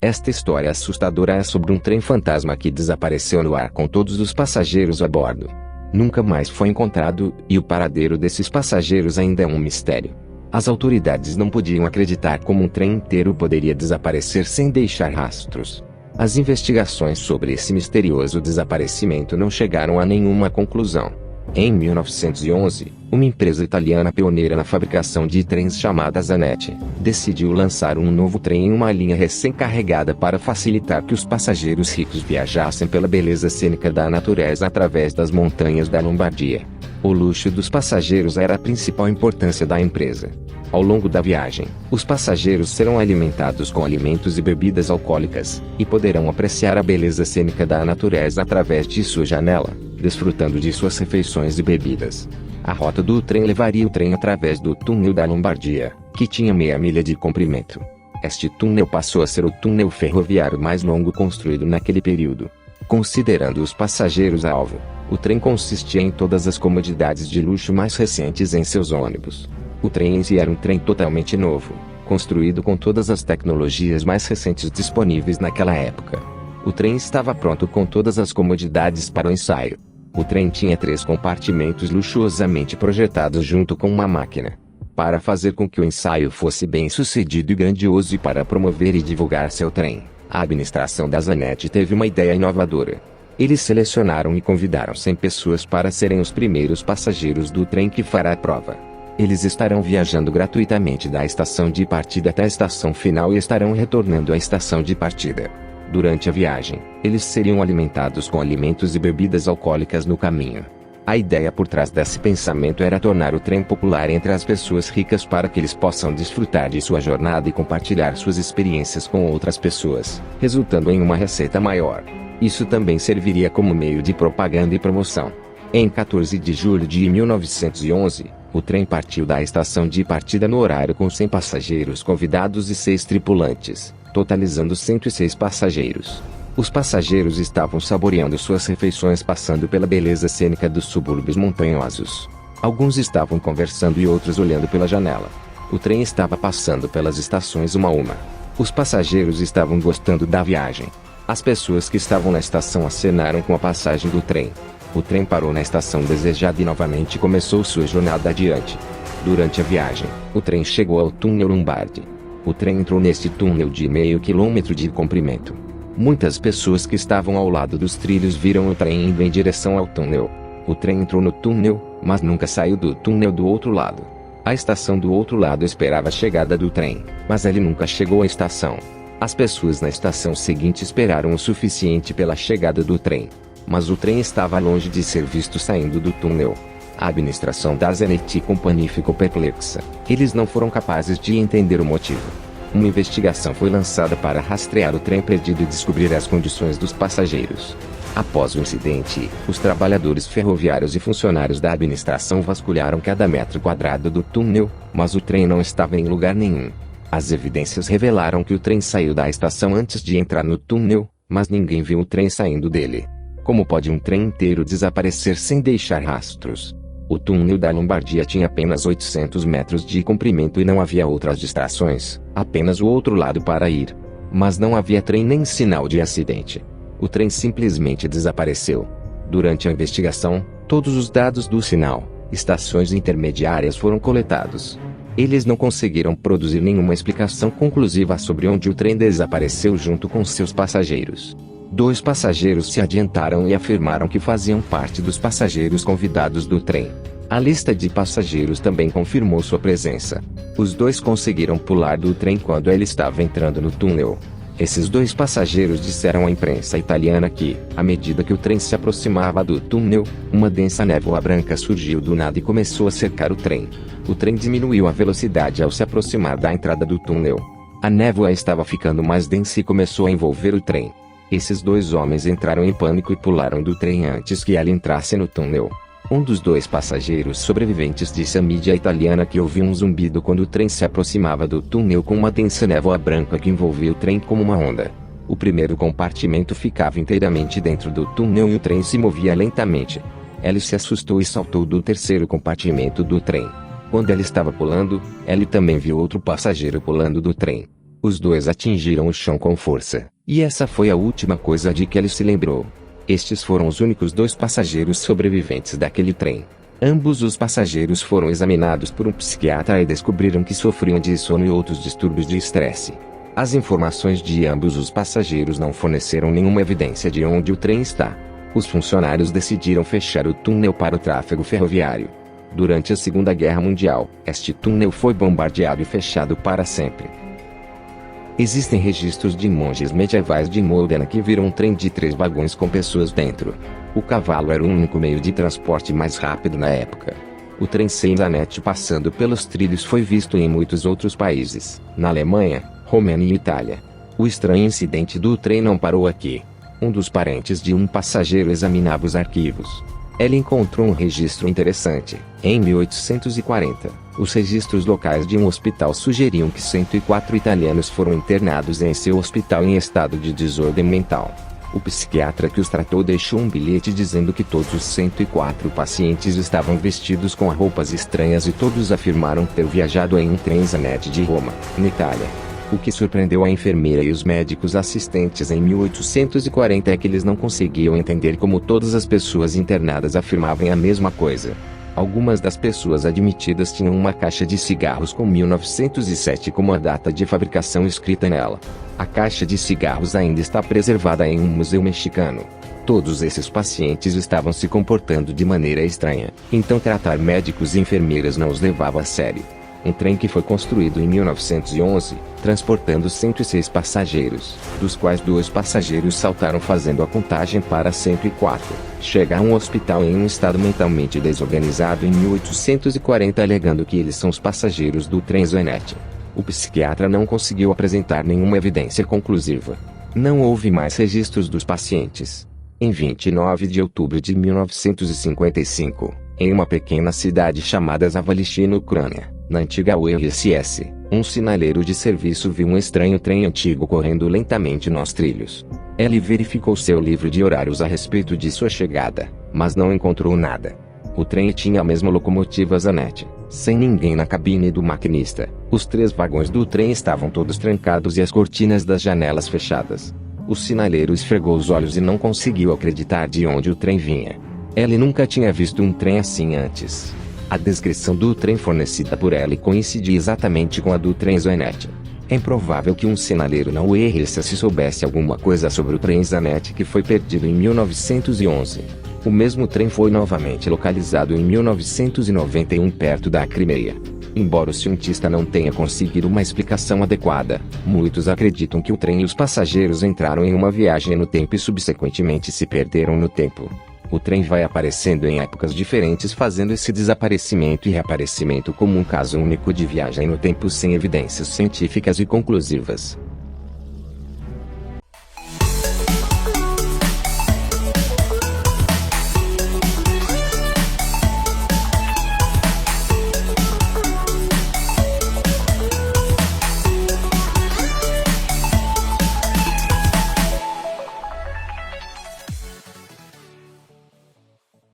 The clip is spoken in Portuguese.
Esta história assustadora é sobre um trem fantasma que desapareceu no ar com todos os passageiros a bordo. Nunca mais foi encontrado, e o paradeiro desses passageiros ainda é um mistério. As autoridades não podiam acreditar como um trem inteiro poderia desaparecer sem deixar rastros. As investigações sobre esse misterioso desaparecimento não chegaram a nenhuma conclusão. Em 1911, uma empresa italiana pioneira na fabricação de trens chamada Zanetti, decidiu lançar um novo trem em uma linha recém-carregada para facilitar que os passageiros ricos viajassem pela beleza cênica da natureza através das montanhas da Lombardia. O luxo dos passageiros era a principal importância da empresa. Ao longo da viagem, os passageiros serão alimentados com alimentos e bebidas alcoólicas, e poderão apreciar a beleza cênica da natureza através de sua janela, desfrutando de suas refeições e bebidas. A rota do trem levaria o trem através do túnel da Lombardia, que tinha meia milha de comprimento. Este túnel passou a ser o túnel ferroviário mais longo construído naquele período. Considerando os passageiros alvo, o trem consistia em todas as comodidades de luxo mais recentes em seus ônibus. O trem em si era um trem totalmente novo, construído com todas as tecnologias mais recentes disponíveis naquela época. O trem estava pronto com todas as comodidades para o ensaio. O trem tinha 3 compartimentos luxuosamente projetados junto com uma máquina. Para fazer com que o ensaio fosse bem sucedido e grandioso e para promover e divulgar seu trem, a administração da Zanetti teve uma ideia inovadora. Eles selecionaram e convidaram 100 pessoas para serem os primeiros passageiros do trem que fará a prova. Eles estarão viajando gratuitamente da estação de partida até a estação final e estarão retornando à estação de partida. Durante a viagem, eles seriam alimentados com alimentos e bebidas alcoólicas no caminho. A ideia por trás desse pensamento era tornar o trem popular entre as pessoas ricas para que eles possam desfrutar de sua jornada e compartilhar suas experiências com outras pessoas, resultando em uma receita maior. Isso também serviria como meio de propaganda e promoção. Em 14 de julho de 1911, o trem partiu da estação de partida no horário com 100 passageiros convidados e 6 tripulantes, totalizando 106 passageiros. Os passageiros estavam saboreando suas refeições passando pela beleza cênica dos subúrbios montanhosos. Alguns estavam conversando e outros olhando pela janela. O trem estava passando pelas estações uma a uma. Os passageiros estavam gostando da viagem. As pessoas que estavam na estação acenaram com a passagem do trem. O trem parou na estação desejada e novamente começou sua jornada adiante. Durante a viagem, o trem chegou ao túnel Lombardi. O trem entrou neste túnel de meio quilômetro de comprimento. Muitas pessoas que estavam ao lado dos trilhos viram o trem indo em direção ao túnel. O trem entrou no túnel, mas nunca saiu do túnel do outro lado. A estação do outro lado esperava a chegada do trem, mas ele nunca chegou à estação. As pessoas na estação seguinte esperaram o suficiente pela chegada do trem, mas o trem estava longe de ser visto saindo do túnel. A administração da Zanetti Company ficou perplexa. Eles não foram capazes de entender o motivo. Uma investigação foi lançada para rastrear o trem perdido e descobrir as condições dos passageiros. Após o incidente, os trabalhadores ferroviários e funcionários da administração vasculharam cada metro quadrado do túnel, mas o trem não estava em lugar nenhum. As evidências revelaram que o trem saiu da estação antes de entrar no túnel, mas ninguém viu o trem saindo dele. Como pode um trem inteiro desaparecer sem deixar rastros? O túnel da Lombardia tinha apenas 800 metros de comprimento e não havia outras distrações, apenas o outro lado para ir. Mas não havia trem nem sinal de acidente. O trem simplesmente desapareceu. Durante a investigação, todos os dados do sinal, estações intermediárias foram coletados. Eles não conseguiram produzir nenhuma explicação conclusiva sobre onde o trem desapareceu junto com seus passageiros. 2 passageiros se adiantaram e afirmaram que faziam parte dos passageiros convidados do trem. A lista de passageiros também confirmou sua presença. Os 2 conseguiram pular do trem quando ele estava entrando no túnel. Esses 2 passageiros disseram à imprensa italiana que, à medida que o trem se aproximava do túnel, uma densa névoa branca surgiu do nada e começou a cercar o trem. O trem diminuiu a velocidade ao se aproximar da entrada do túnel. A névoa estava ficando mais densa e começou a envolver o trem. Esses 2 homens entraram em pânico e pularam do trem antes que ele entrasse no túnel. Um dos 2 passageiros sobreviventes disse à mídia italiana que ouviu um zumbido quando o trem se aproximava do túnel com uma densa névoa branca que envolvia o trem como uma onda. O primeiro compartimento ficava inteiramente dentro do túnel e o trem se movia lentamente. Ellie se assustou e saltou do terceiro compartimento do trem. Quando ele estava pulando, Ellie também viu outro passageiro pulando do trem. Os dois atingiram o chão com força, e essa foi a última coisa de que ele se lembrou. Estes foram os únicos 2 passageiros sobreviventes daquele trem. Ambos os passageiros foram examinados por um psiquiatra e descobriram que sofriam de sono e outros distúrbios de estresse. As informações de ambos os passageiros não forneceram nenhuma evidência de onde o trem está. Os funcionários decidiram fechar o túnel para o tráfego ferroviário. Durante a Segunda Guerra Mundial, este túnel foi bombardeado e fechado para sempre. Existem registros de monges medievais de Modena que viram um trem de 3 vagões com pessoas dentro. O cavalo era o único meio de transporte mais rápido na época. O trem sem zanete passando pelos trilhos foi visto em muitos outros países, na Alemanha, Romênia e Itália. O estranho incidente do trem não parou aqui. Um dos parentes de um passageiro examinava os arquivos. Ele encontrou um registro interessante. Em 1840, os registros locais de um hospital sugeriam que 104 italianos foram internados em seu hospital em estado de desordem mental. O psiquiatra que os tratou deixou um bilhete dizendo que todos os 104 pacientes estavam vestidos com roupas estranhas e todos afirmaram ter viajado em um trem Zanetti de Roma, na Itália. O que surpreendeu a enfermeira e os médicos assistentes em 1840 é que eles não conseguiam entender como todas as pessoas internadas afirmavam a mesma coisa. Algumas das pessoas admitidas tinham uma caixa de cigarros com 1907 como a data de fabricação escrita nela. A caixa de cigarros ainda está preservada em um museu mexicano. Todos esses pacientes estavam se comportando de maneira estranha, então tratar médicos e enfermeiras não os levava a sério. Um trem que foi construído em 1911, transportando 106 passageiros, dos quais 2 passageiros saltaram fazendo a contagem para 104, chega a um hospital em um estado mentalmente desorganizado em 1840 alegando que eles são os passageiros do trem Zanetti. O psiquiatra não conseguiu apresentar nenhuma evidência conclusiva. Não houve mais registros dos pacientes. Em 29 de outubro de 1955, em uma pequena cidade chamada Zavalichi na Ucrânia, na antiga URSS, um sinaleiro de serviço viu um estranho trem antigo correndo lentamente nos trilhos. Ele verificou seu livro de horários a respeito de sua chegada, mas não encontrou nada. O trem tinha a mesma locomotiva Zanetti, sem ninguém na cabine do maquinista. Os 3 vagões do trem estavam todos trancados e as cortinas das janelas fechadas. O sinaleiro esfregou os olhos e não conseguiu acreditar de onde o trem vinha. Ele nunca tinha visto um trem assim antes. A descrição do trem fornecida por ele coincidia exatamente com a do trem Zanetti. É improvável que um sinaleiro na URSS soubesse alguma coisa sobre o trem Zanetti que foi perdido em 1911. O mesmo trem foi novamente localizado em 1991 perto da Crimeia. Embora o cientista não tenha conseguido uma explicação adequada, muitos acreditam que o trem e os passageiros entraram em uma viagem no tempo e subsequentemente se perderam no tempo. O trem vai aparecendo em épocas diferentes, fazendo esse desaparecimento e reaparecimento como um caso único de viagem no tempo sem evidências científicas e conclusivas.